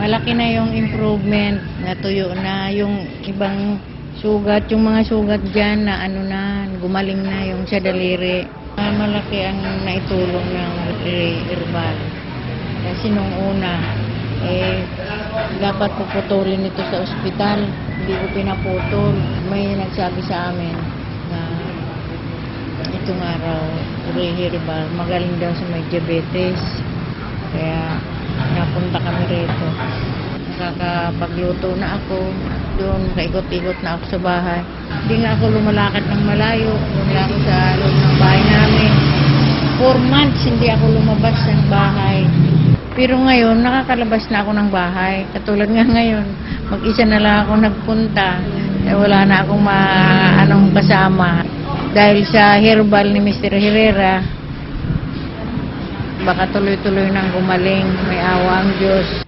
malaki na yung improvement, natuyo na yung ibang sugat, yung mga sugat dyan na ano na, gumaling na yung sa daliri. Malaki ang naitulong ng herbal. Kasi nung una, dapat puputulin ito sa ospital. Hindi ko pinaputol. May nagsabi sa amin na itong araw, herbal, magaling daw sa may diabetes. Kaya napunta kami rito. Nakakapagluto na ako. Doon, kaikot-ikot na ako sa bahay. Hindi nga ako lumalakad ng malayo. Doon lang ako sa loob ng bahay namin. 4 months hindi ako lumabas ng bahay. Pero ngayon, nakakalabas na ako ng bahay. Katulad nga ngayon, mag-isa na lang ako nagpunta. Wala na akong kasama. Dahil sa herbal ni Mr. Herrera, baka tuloy-tuloy nang gumaling. May awa ang Diyos.